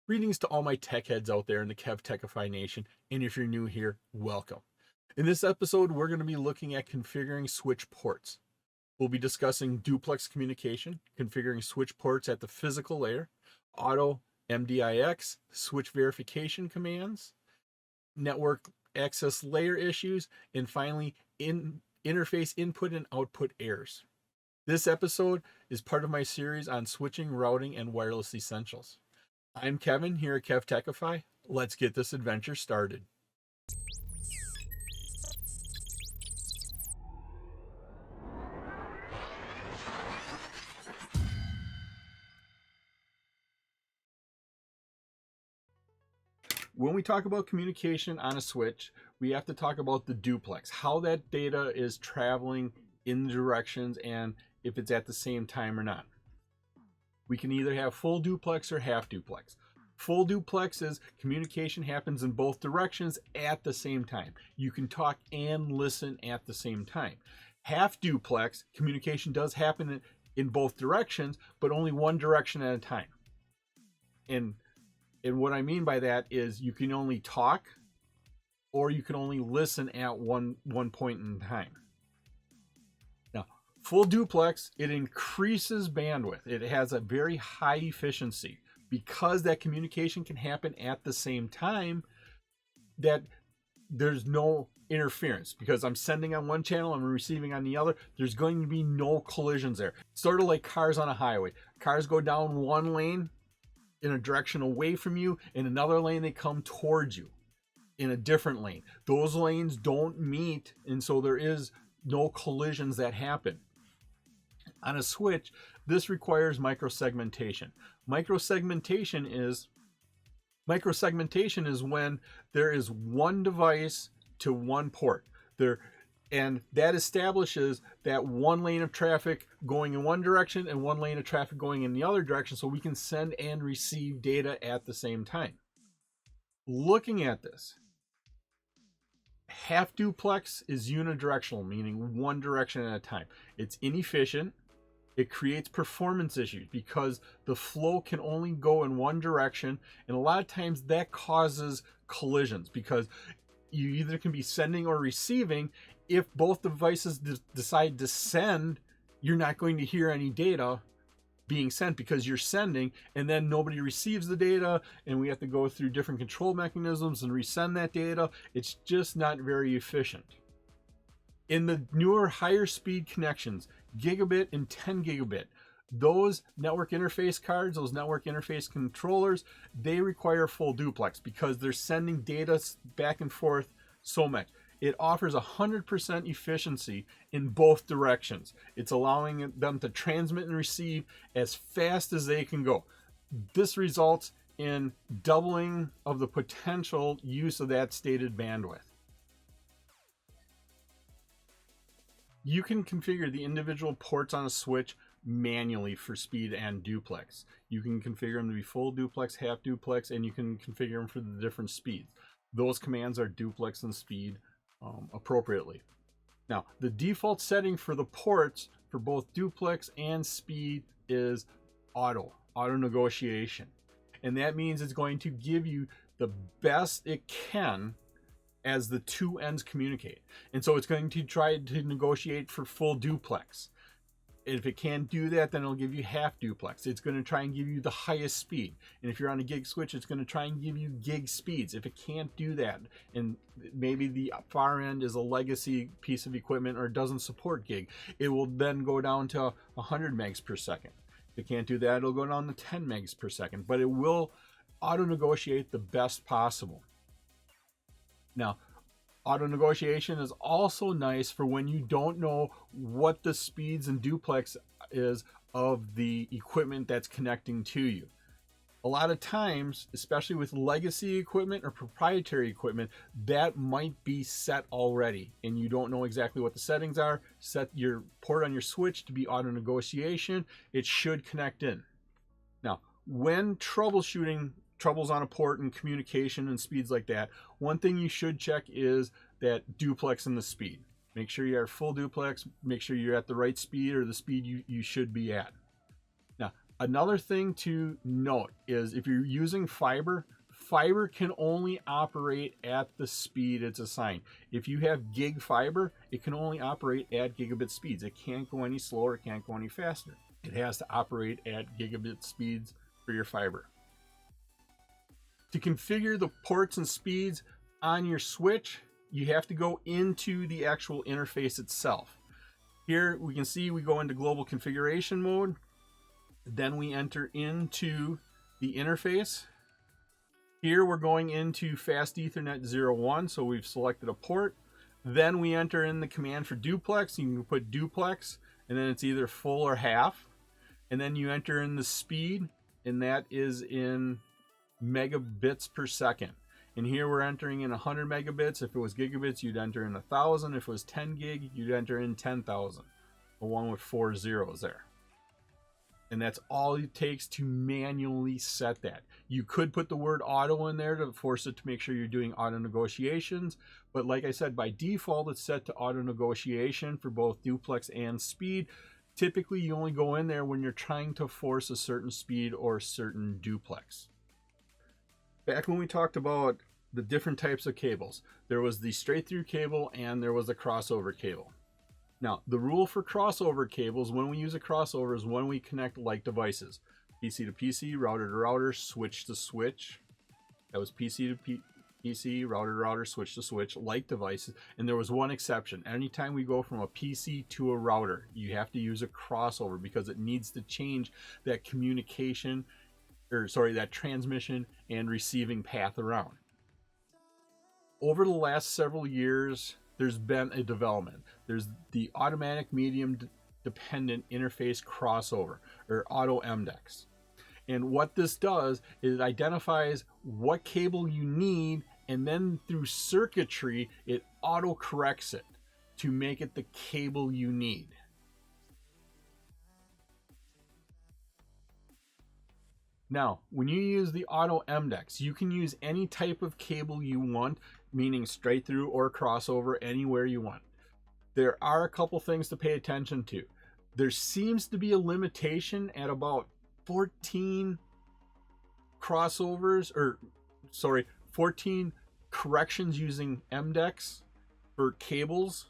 Greetings to all my tech heads out there in the KevTechify nation, and if you're new here, welcome. In this episode, we're going to be looking at configuring switch ports. We'll be discussing duplex communication, configuring switch ports at the physical layer, Auto-MDIX, switch verification commands, network access layer issues, and finally, interface input and output errors. This episode is part of my series on switching, routing, and wireless essentials. I'm Kevin here at KevTechify. Let's get this adventure started. When we talk about communication on a switch, we have to talk about the duplex, how that data is traveling in the directions and if it's at the same time or not. We can either have full duplex or half duplex. Full duplex is communication happens in both directions at the same time. You can talk and listen at the same time. Half duplex, communication does happen in both directions, but only one direction at a time. And what I mean by that is you can only talk or you can only listen at one point in time. Full duplex, it increases bandwidth. It has a very high efficiency because that communication can happen at the same time, that there's no interference because I'm sending on one channel, I'm receiving on the other. There's going to be no collisions there. Sort of like cars on a highway. Cars go down one lane in a direction away from you, in another lane they come towards you in a different lane. Those lanes don't meet, and so there is no collisions that happen. On a switch, this requires microsegmentation. Microsegmentation is when there is one device to one port. And that establishes that one lane of traffic going in one direction and one lane of traffic going in the other direction, so we can send and receive data at the same time. Looking at this, half duplex is unidirectional, meaning one direction at a time. It's inefficient. It creates performance issues because the flow can only go in one direction, and a lot of times that causes collisions because you either can be sending or receiving. If both devices decide to send, you're not going to hear any data being sent because you're sending, and then nobody receives the data, and we have to go through different control mechanisms and resend that data. It's just not very efficient. In the newer higher speed connections, gigabit and 10 gigabit, those network interface cards, those network interface controllers, they require full duplex because they're sending data back and forth so much. It offers 100% efficiency in both directions. It's allowing them to transmit and receive as fast as they can go. This results in doubling of the potential use of that stated bandwidth. You can configure the individual ports on a switch manually for speed and duplex. You can configure them to be full duplex, half duplex, and you can configure them for the different speeds. Those commands are duplex and speed appropriately. Now, the default setting for the ports for both duplex and speed is auto negotiation. And that means it's going to give you the best it can as the two ends communicate. And so it's going to try to negotiate for full duplex. If it can't do that, then it'll give you half duplex. It's going to try and give you the highest speed. And if you're on a gig switch, it's going to try and give you gig speeds. If it can't do that, and maybe the far end is a legacy piece of equipment or doesn't support gig, it will then go down to 100 megs per second. If it can't do that, it'll go down to 10 megs per second, but it will auto negotiate the best possible. Now, auto negotiation is also nice for when you don't know what the speeds and duplex is of the equipment that's connecting to you. A lot of times, especially with legacy equipment or proprietary equipment, that might be set already and you don't know exactly what the settings are. Set your port on your switch to be auto negotiation. It should connect in. Now, when troubleshooting troubles on a port and communication and speeds like that, one thing you should check is that duplex and the speed. Make sure you are full duplex, make sure you're at the right speed or the speed you should be at. Now, Another thing to note is if you're using fiber, fiber can only operate at the speed it's assigned. If you have gig fiber, it can only operate at gigabit speeds. It can't go any slower, it can't go any faster. It has to operate at gigabit speeds for your fiber. To configure the ports and speeds on your switch, you have to go into the actual interface itself. Here we can see we go into global configuration mode. Then we enter into the interface. Here we're going into Fast Ethernet 01, so we've selected a port. Then we enter in the command for duplex. You can put duplex, and then it's either full or half. And then you enter in the speed, and that is in megabits per second. And here we're entering in 100 megabits. If it was gigabits, you'd enter in 1,000. If it was 10 gig, you'd enter in 10,000, along with 4 zeros there. And that's all it takes to manually set that. You could put the word auto in there to force it to make sure you're doing auto negotiations. But like I said, by default, it's set to auto negotiation for both duplex and speed. Typically, you only go in there when you're trying to force a certain speed or certain duplex. Back when we talked about the different types of cables, there was the straight through cable and there was the crossover cable. Now, the rule for crossover cables, when we use a crossover, is when we connect like devices. PC to PC, router to router, switch to switch. That was PC to PC, router to router, switch to switch, like devices. And there was one exception. Anytime we go from a PC to a router, you have to use a crossover because it needs to change that communication, that transmission and receiving path around. Over the last several years, there's been a development. There's the automatic medium dependent interface crossover, or Auto-MDIX. And what this does is it identifies what cable you need, and then through circuitry, it auto corrects it to make it the cable you need. Now, when you use the Auto-MDIX, you can use any type of cable you want, meaning straight through or crossover, anywhere you want. There are a couple things to pay attention to. There seems to be a limitation at about 14 corrections using Mdex for cables.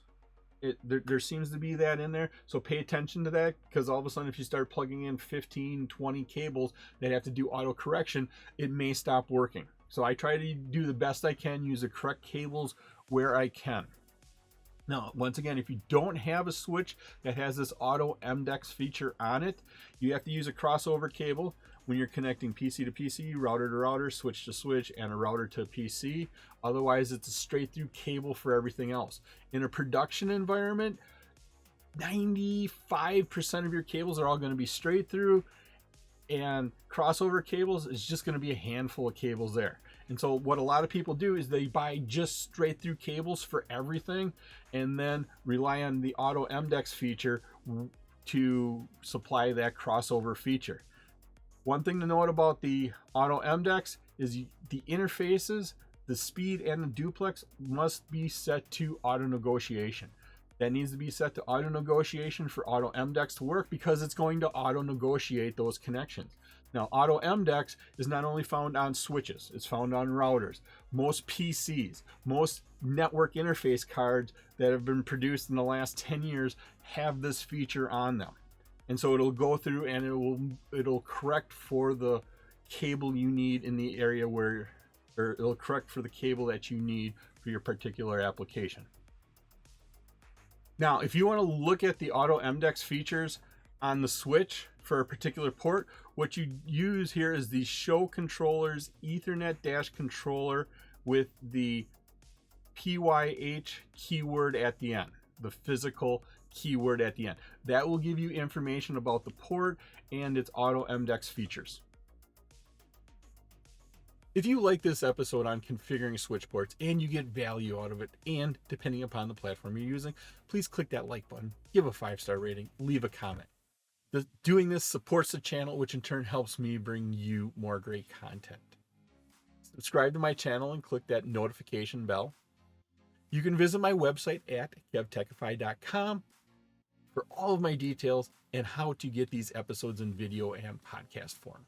There seems to be that in there, so pay attention to that, because all of a sudden if you start plugging in 15, 20 cables that have to do auto correction, it may stop working. So I try to do the best I can, use the correct cables where I can. Now, once again, if you don't have a switch that has this Auto-MDIX feature on it, you have to use a crossover cable when you're connecting PC to PC, router to router, switch to switch, and a router to PC. Otherwise, it's a straight through cable for everything else. In a production environment, 95% of your cables are all going to be straight through, and crossover cables is just going to be a handful of cables there. And so what a lot of people do is they buy just straight through cables for everything and then rely on the Auto-MDIX feature to supply that crossover feature. One thing to note about the Auto-MDIX is the interfaces, the speed, and the duplex must be set to auto negotiation. That needs to be set to auto negotiation for Auto-MDIX to work, because it's going to auto negotiate those connections. Now, Auto-MDIX is not only found on switches, it's found on routers, most PCs, most network interface cards that have been produced in the last 10 years have this feature on them. And so it'll go through and it'll correct for the cable you need in the area or it'll correct for the cable that you need for your particular application. Now, if you want to look at the Auto-MDIX features on the switch for a particular port, what you use here is the show controllers Ethernet controller with the PYH keyword at the end, the physical keyword at the end. That will give you information about the port and its Auto-MDIX features. If you like this episode on configuring switch ports and you get value out of it, and depending upon the platform you're using, please click that like button, give a 5-star rating, leave a comment. Doing this supports the channel, which in turn helps me bring you more great content. Subscribe to my channel and click that notification bell. You can visit my website at KevTechify.com. for all of my details and how to get these episodes in video and podcast form.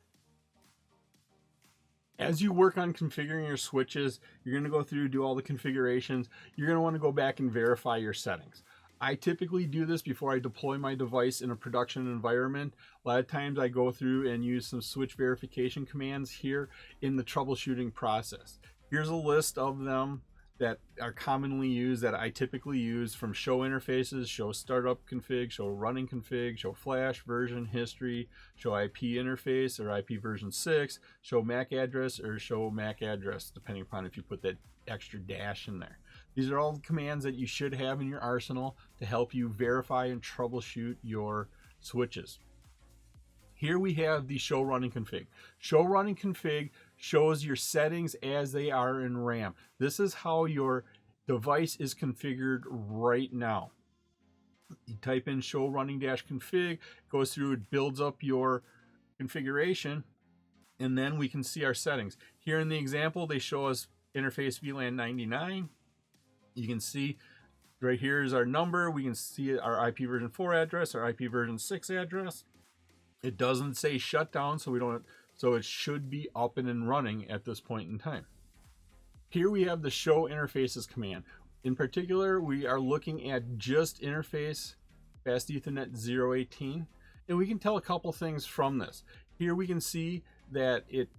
As you work on configuring your switches, you're going to go through, do all the configurations. You're going to want to go back and verify your settings. I typically do this before I deploy my device in a production environment. A lot of times I go through and use some switch verification commands here in the troubleshooting process. Here's a list of them that are commonly used, that I typically use, from show interfaces, show startup config, show running config, show flash version history, show IP interface or IP version 6, show MAC address or show MAC address, depending upon if you put that extra dash in there. These are all the commands that you should have in your arsenal to help you verify and troubleshoot your switches. Here we have the show running config. Show running config shows your settings as they are in RAM. This is how your device is configured right now. You type in show running -config, goes through, it builds up your configuration, and then we can see our settings. Here in the example, they show us interface VLAN 99. You can see right here is our number. We can see our IP version 4 address, our IP version 6 address. It doesn't say shutdown, so it should be up and running at this point in time. Here we have the show interfaces command. In particular, we are looking at just interface fast Ethernet 018, and we can tell a couple things from this. Here we can see that it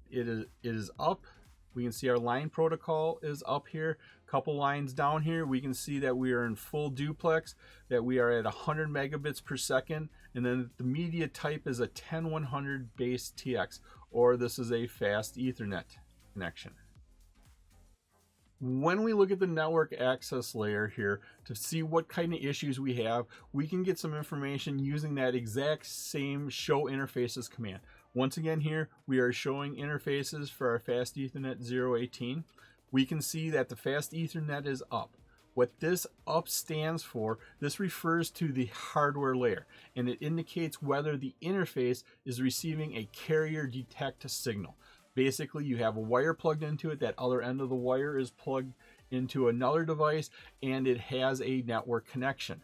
is up. We can see our line protocol is up here. A couple lines down here, we can see that we are in full duplex, that we are at 100 megabits per second, and then the media type is a 10100 base TX, or this is a fast Ethernet connection. When we look at the network access layer here to see what kind of issues we have, we can get some information using that exact same show interfaces command. Once again, here we are showing interfaces for our fast Ethernet 018. We can see that the fast Ethernet is up. What this up stands for, this refers to the hardware layer, and it indicates whether the interface is receiving a carrier detect signal. Basically, you have a wire plugged into it, that other end of the wire is plugged into another device, and it has a network connection.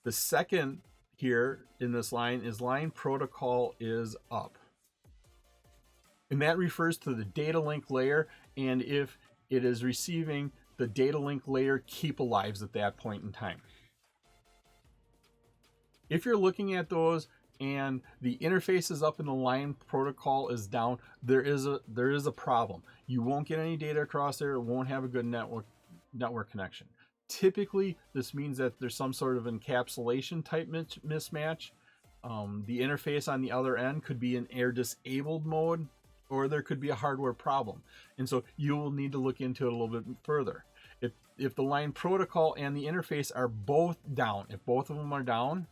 The second here in this line is line protocol is up. And that refers to the data link layer, and if it is receiving the data link layer keep alives at that point in time. If you're looking at those and the interface is up and the line protocol is down, there is a problem. You won't get any data across there. It won't have a good network connection. Typically, this means that there's some sort of encapsulation type mismatch. The interface on the other end could be in air disabled mode, or there could be a hardware problem. And so you will need to look into it a little bit further. If the line protocol and the interface are both down, if both of them are down,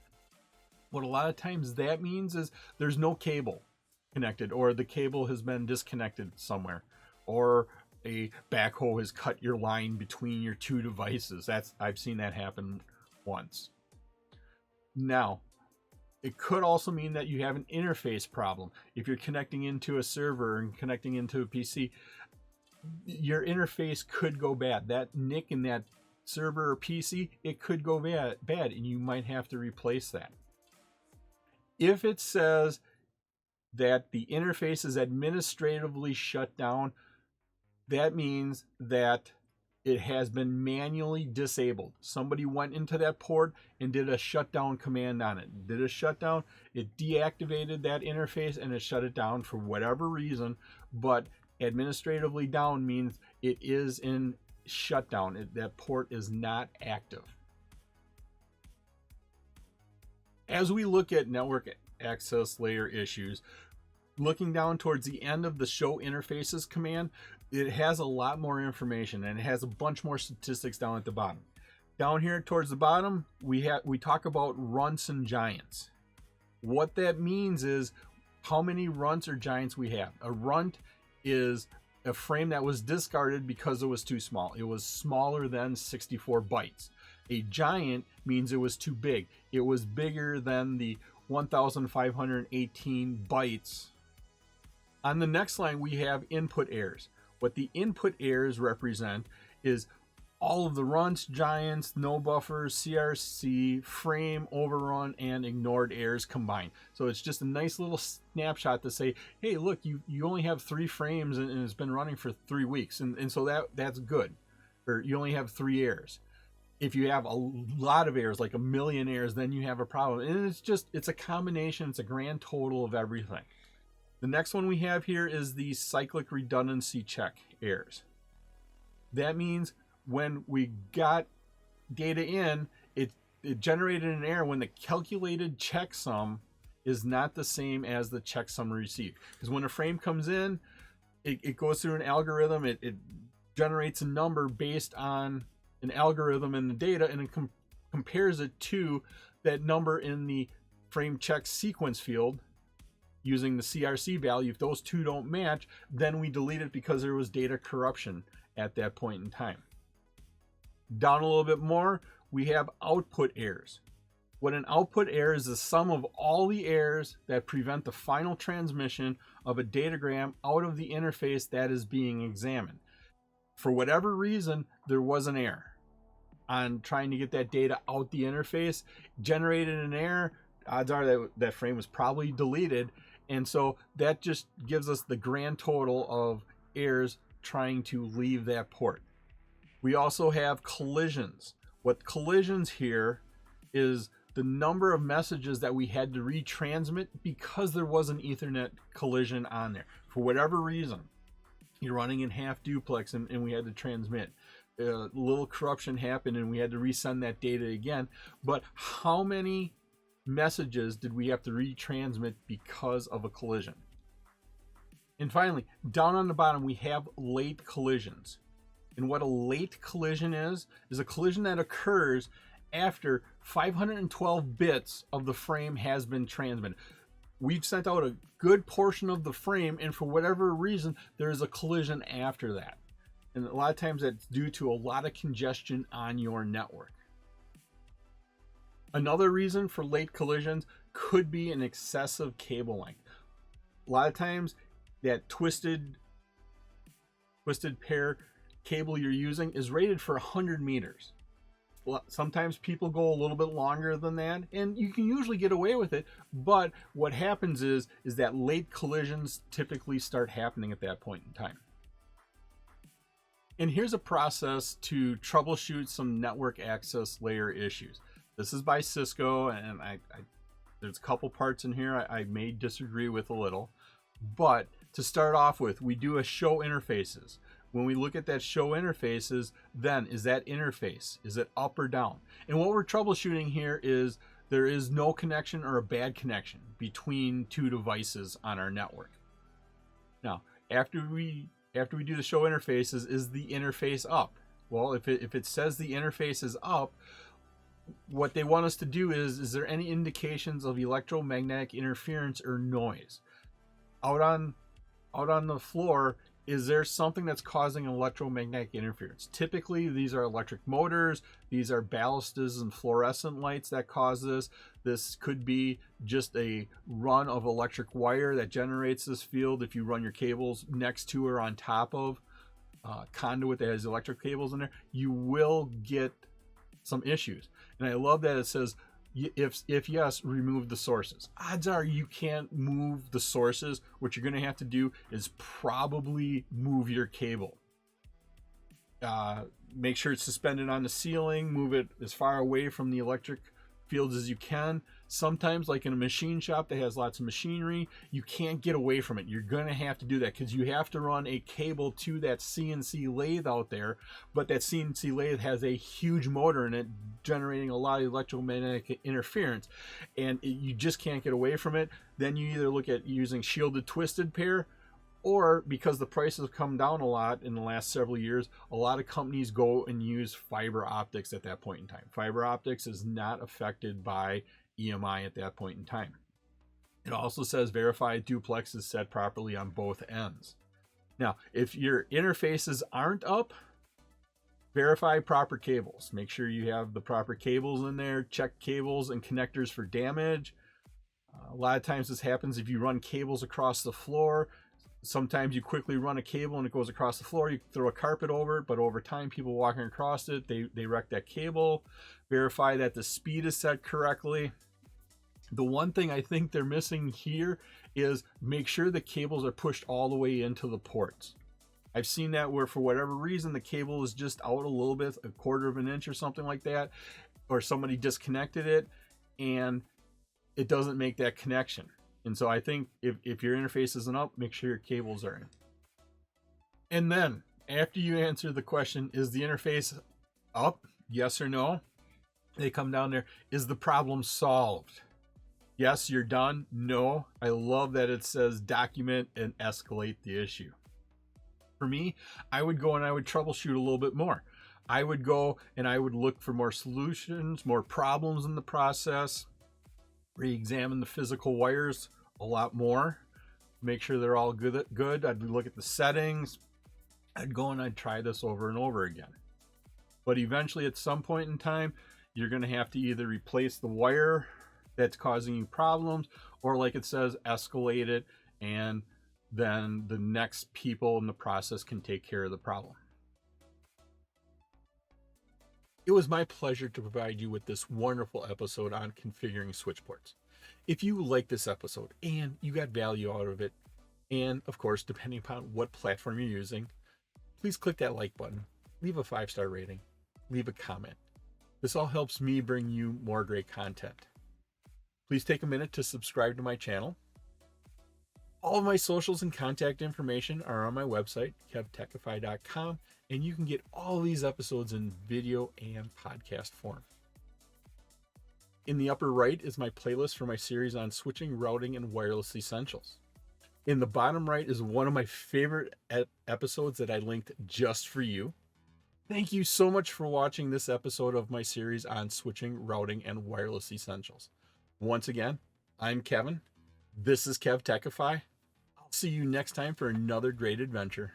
what a lot of times that means is there's no cable connected, or the cable has been disconnected somewhere, or a backhoe has cut your line between your two devices. I've seen that happen once. Now, it could also mean that you have an interface problem. If you're connecting into a server and connecting into a PC, your interface could go bad. That NIC in that server or PC, it could go bad, and you might have to replace that. If it says that the interface is administratively shut down, that means that it has been manually disabled. Somebody went into that port and did a shutdown command on it. Did a shutdown, it deactivated that interface and it shut it down for whatever reason, but administratively down means it is in shutdown. That port is not active. As we look at network access layer issues, looking down towards the end of the show interfaces command, it has a lot more information, and it has a bunch more statistics down at the bottom. Down here towards the bottom, we talk about runts and giants. What that means is how many runts or giants we have. A runt is a frame that was discarded because it was too small. It was smaller than 64 bytes. A giant means it was too big. It was bigger than the 1518 bytes. On the next line, we have input errors. What the input errors represent is all of the runts, giants, no buffers, CRC, frame, overrun, and ignored errors combined. So it's just a nice little snapshot to say, hey, look, you only have 3 frames and it's been running for 3 weeks. And so that's good. Or you only have 3 errors. If you have a lot of errors, like a million errors, then you have a problem. And it's a combination, it's a grand total of everything. The next one we have here is the cyclic redundancy check errors. That means when we got data in, it generated an error when the calculated checksum is not the same as the checksum received. Because when a frame comes in, it goes through an algorithm, it generates a number based on an algorithm in the data, and it compares it to that number in the frame check sequence field using the CRC value. If those two don't match, then we delete it because there was data corruption at that point in time. Down a little bit more, we have output errors. What an output error is the sum of all the errors that prevent the final transmission of a datagram out of the interface that is being examined. For whatever reason, there was an error on trying to get that data out the interface, generated an error. Odds are that frame was probably deleted, and so that just gives us the grand total of errors trying to leave that port. We also have collisions. What collisions here is the number of messages that we had to retransmit because there was an Ethernet collision on there. For whatever reason, you're running in half duplex and we had to transmit. A little corruption happened and we had to resend that data again. But how many messages did we have to retransmit because of a collision? And finally, down on the bottom, we have late collisions. And what a late collision is a collision that occurs after 512 bits of the frame has been transmitted. We've sent out a good portion of the frame, and for whatever reason, there is a collision after that. And a lot of times that's due to a lot of congestion on your network. Another reason for late collisions could be an excessive cable length. A lot of times that twisted pair cable you're using is rated for 100 meters. Sometimes people go a little bit longer than that, and you can usually get away with it, but what happens is that late collisions typically start happening at that point in time. And here's a process to troubleshoot some network access layer issues. This is by Cisco, and there's a couple parts in here I may disagree with a little, but to start off with, we do a show interfaces. When we look at that show interfaces, then is that interface, is it up or down? And what we're troubleshooting here is there is no connection or a bad connection between 2 devices on our network. Now, after we do the show interfaces, is the interface up? Well, if it says the interface is up, what they want us to do is there any indications of electromagnetic interference or noise? Out on the floor, is there something that's causing electromagnetic interference? Typically, these are electric motors, these are ballastas and fluorescent lights that cause this. This could be just a run of electric wire that generates this field. If you run your cables next to or on top of conduit that has electric cables in there, you will get some issues. And I love that it says, if yes, remove the sources. Odds are you can't move the sources. What you're going to have to do is probably move your cable. Make sure it's suspended on the ceiling. Move it as far away from the electric fields as you can. Sometimes, like in a machine shop that has lots of machinery, you can't get away from it. You're going to have to do that because you have to run a cable to that CNC lathe out there, but that CNC lathe has a huge motor in it generating a lot of electromagnetic interference, and you just can't get away from it. Then you either look at using shielded twisted pair, or because the prices have come down a lot in the last several years, a lot of companies go and use fiber optics at that point in time. Fiber optics is not affected by EMI at that point in time. It also says verify duplex is set properly on both ends. Now, if your interfaces aren't up, verify proper cables. Make sure you have the proper cables in there. Check cables and connectors for damage. A lot of times this happens if you run cables across the floor. Sometimes you quickly run a cable and it goes across the floor. You throw a carpet over it, but over time, people walking across it, they wreck that cable. Verify that the speed is set correctly. The one thing I think they're missing here is make sure the cables are pushed all the way into the ports. I've seen that where for whatever reason the cable is just out a little bit, a quarter of an inch or something like that, or somebody disconnected it and it doesn't make that connection. And so I think if your interface isn't up, make sure your cables are in. And then after you answer the question, is the interface up? Yes or no? They come down there. Is the problem solved? Yes, you're done. No. I love that it says document and escalate the issue. For me, I would go and I would troubleshoot a little bit more. I would go and I would look for more solutions, more problems in the process, re-examine the physical wires a lot more, make sure they're all good. I'd look at the settings. I'd go and I'd try this over and over again. But eventually at some point in time, you're going to have to either replace the wire that's causing you problems, or like it says, escalate it, and then the next people in the process can take care of the problem. It was my pleasure to provide you with this wonderful episode on configuring switch ports. If you like this episode and you got value out of it, and of course, depending upon what platform you're using, please click that like button, leave a 5-star rating, leave a comment. This all helps me bring you more great content. Please take a minute to subscribe to my channel. All of my socials and contact information are on my website, KevTechify.com, and you can get all these episodes in video and podcast form. In the upper right is my playlist for my series on switching, routing, and wireless essentials. In the bottom right is one of my favorite episodes that I linked just for you. Thank you so much for watching this episode of my series on switching, routing, and wireless essentials. Once again, I'm Kevin. This is KevTechify. I'll see you next time for another great adventure.